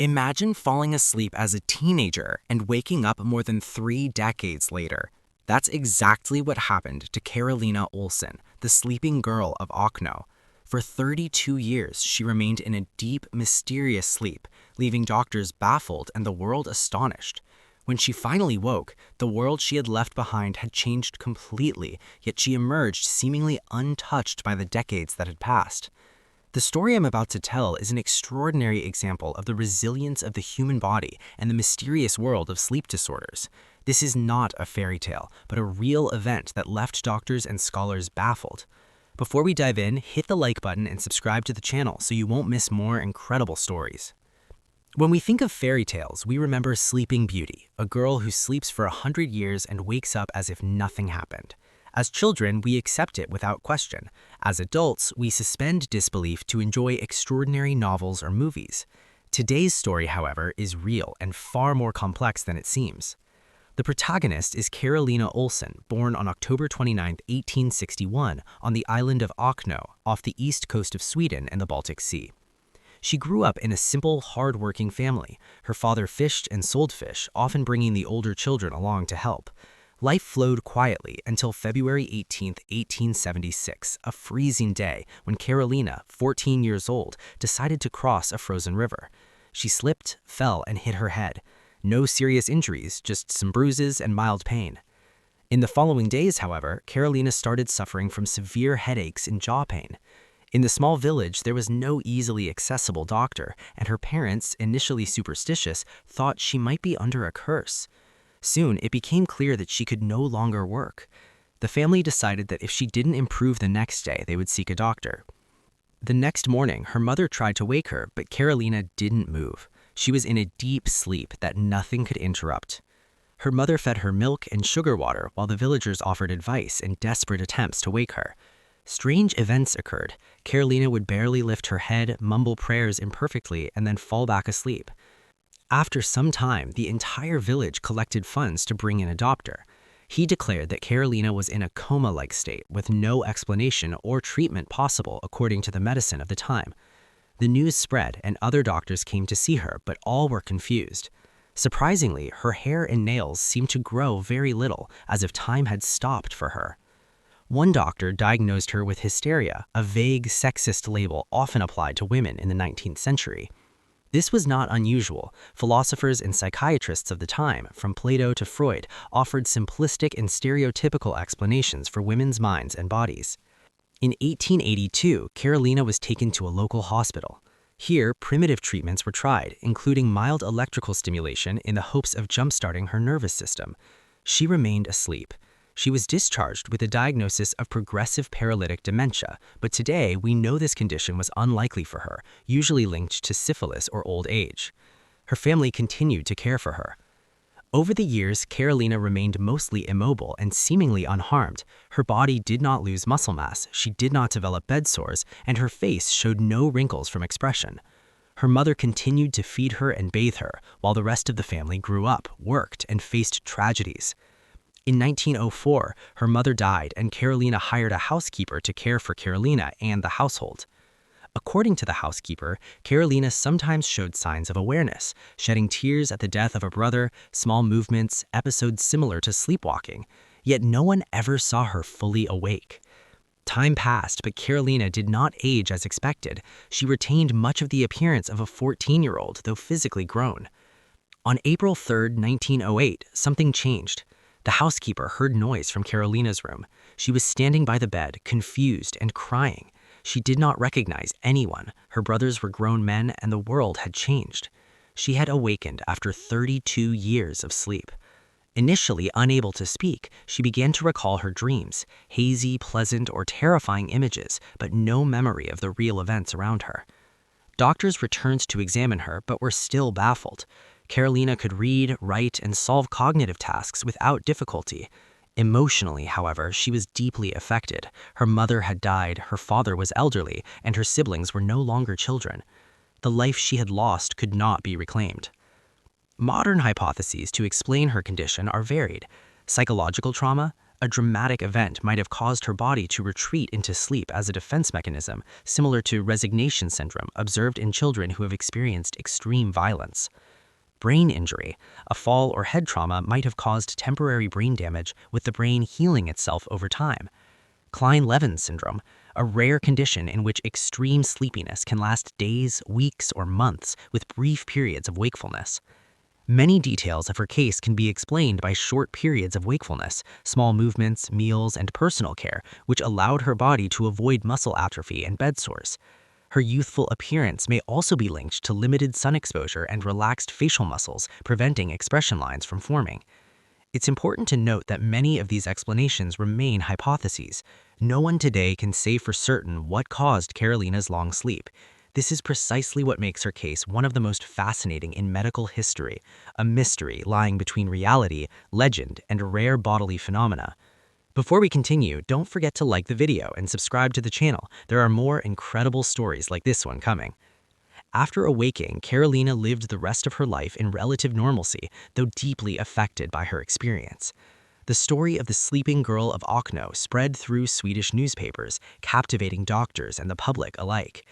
Imagine falling asleep as a teenager and waking up more than 3 decades later. That's exactly what happened to Carolina Olsson, the sleeping girl of Oknö. For 32 years, she remained in a deep, mysterious sleep, leaving doctors baffled and the world astonished. When she finally woke, the world she had left behind had changed completely, yet she emerged seemingly untouched by the decades that had passed. The story I'm about to tell is an extraordinary example of the resilience of the human body and the mysterious world of sleep disorders. This is not a fairy tale, but a real event that left doctors and scholars baffled. Before we dive in, hit the like button and subscribe to the channel so you won't miss more incredible stories. When we think of fairy tales, we remember Sleeping Beauty, a girl who sleeps for 100 years and wakes up as if nothing happened. As children, we accept it without question. As adults, we suspend disbelief to enjoy extraordinary novels or movies. Today's story, however, is real and far more complex than it seems. The protagonist is Carolina Olsson, born on October 29, 1861, on the island of Oknö, off the east coast of Sweden and the Baltic Sea. She grew up in a simple, hard-working family. Her father fished and sold fish, often bringing the older children along to help. Life flowed quietly until February 18, 1876, a freezing day when Carolina, 14 years old, decided to cross a frozen river. She slipped, fell, and hit her head. No serious injuries, just some bruises and mild pain. In the following days, however, Carolina started suffering from severe headaches and jaw pain. In the small village, there was no easily accessible doctor, and her parents, initially superstitious, thought she might be under a curse. Soon, it became clear that she could no longer work. The family decided that if she didn't improve the next day, they would seek a doctor. The next morning, her mother tried to wake her, but Carolina didn't move. She was in a deep sleep that nothing could interrupt. Her mother fed her milk and sugar water while the villagers offered advice in desperate attempts to wake her. Strange events occurred. Carolina would barely lift her head, mumble prayers imperfectly, and then fall back asleep. After some time, the entire village collected funds to bring in a doctor. He declared that Carolina was in a coma-like state with no explanation or treatment possible according to the medicine of the time. The news spread and other doctors came to see her, but all were confused. Surprisingly, her hair and nails seemed to grow very little, as if time had stopped for her. One doctor diagnosed her with hysteria, a vague sexist label often applied to women in the 19th century. This was not unusual. Philosophers and psychiatrists of the time, from Plato to Freud, offered simplistic and stereotypical explanations for women's minds and bodies. In 1882, Carolina was taken to a local hospital. Here, primitive treatments were tried, including mild electrical stimulation in the hopes of jump-starting her nervous system. She remained asleep. She was discharged with a diagnosis of progressive paralytic dementia, but today we know this condition was unlikely for her, usually linked to syphilis or old age. Her family continued to care for her. Over the years, Carolina remained mostly immobile and seemingly unharmed. Her body did not lose muscle mass, she did not develop bed sores, and her face showed no wrinkles from expression. Her mother continued to feed her and bathe her, while the rest of the family grew up, worked, and faced tragedies. In 1904, her mother died, and Carolina hired a housekeeper to care for Carolina and the household. According to the housekeeper, Carolina sometimes showed signs of awareness, shedding tears at the death of a brother, small movements, episodes similar to sleepwalking. Yet no one ever saw her fully awake. Time passed, but Carolina did not age as expected. She retained much of the appearance of a 14-year-old, though physically grown. On April 3, 1908, something changed. The housekeeper heard noise from Carolina's room. She was standing by the bed, confused and crying. She did not recognize anyone. Her brothers were grown men, and the world had changed. She had awakened after 32 years of sleep. Initially unable to speak, she began to recall her dreams, hazy, pleasant, or terrifying images, but no memory of the real events around her. Doctors returned to examine her, but were still baffled. Carolina could read, write, and solve cognitive tasks without difficulty. Emotionally, however, she was deeply affected. Her mother had died, her father was elderly, and her siblings were no longer children. The life she had lost could not be reclaimed. Modern hypotheses to explain her condition are varied. Psychological trauma, A dramatic event might have caused her body to retreat into sleep as a defense mechanism, similar to resignation syndrome observed in children who have experienced extreme violence. Brain injury, a fall or head trauma, might have caused temporary brain damage, with the brain healing itself over time. Klein-Levin syndrome, a rare condition in which extreme sleepiness can last days, weeks, or months, with brief periods of wakefulness. Many details of her case can be explained by short periods of wakefulness, small movements, meals, and personal care, which allowed her body to avoid muscle atrophy and bed sores. Her youthful appearance may also be linked to limited sun exposure and relaxed facial muscles, preventing expression lines from forming. It's important to note that many of these explanations remain hypotheses. No one today can say for certain what caused Carolina's long sleep. This is precisely what makes her case one of the most fascinating in medical history, a mystery lying between reality, legend, and rare bodily phenomena. Before we continue, don't forget to like the video and subscribe to the channel. There are more incredible stories like this one coming. After awaking, Carolina lived the rest of her life in relative normalcy, though deeply affected by her experience. The story of the sleeping girl of Oknö spread through Swedish newspapers, captivating doctors and the public alike.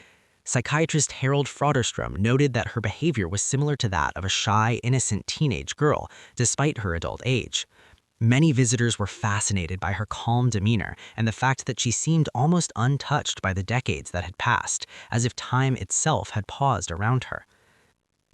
Psychiatrist Harold Froderström noted that her behavior was similar to that of a shy, innocent teenage girl, despite her adult age. Many visitors were fascinated by her calm demeanor and the fact that she seemed almost untouched by the decades that had passed, as if time itself had paused around her.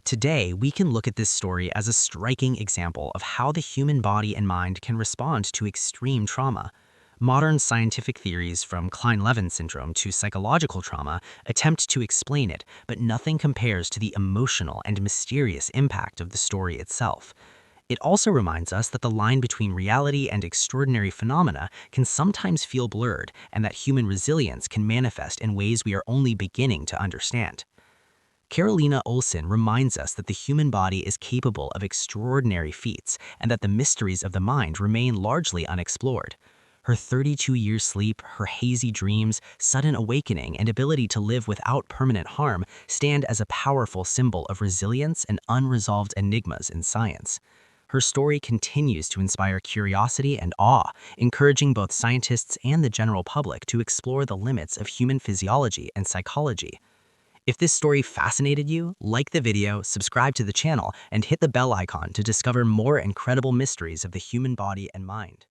Today, we can look at this story as a striking example of how the human body and mind can respond to extreme trauma. Modern scientific theories, from Klein-Levin syndrome to psychological trauma, attempt to explain it, but nothing compares to the emotional and mysterious impact of the story itself. It also reminds us that the line between reality and extraordinary phenomena can sometimes feel blurred, and that human resilience can manifest in ways we are only beginning to understand. Carolina Olsson reminds us that the human body is capable of extraordinary feats, and that the mysteries of the mind remain largely unexplored. Her 32-year sleep, her hazy dreams, sudden awakening, and ability to live without permanent harm stand as a powerful symbol of resilience and unresolved enigmas in science. Her story continues to inspire curiosity and awe, encouraging both scientists and the general public to explore the limits of human physiology and psychology. If this story fascinated you, like the video, subscribe to the channel, and hit the bell icon to discover more incredible mysteries of the human body and mind.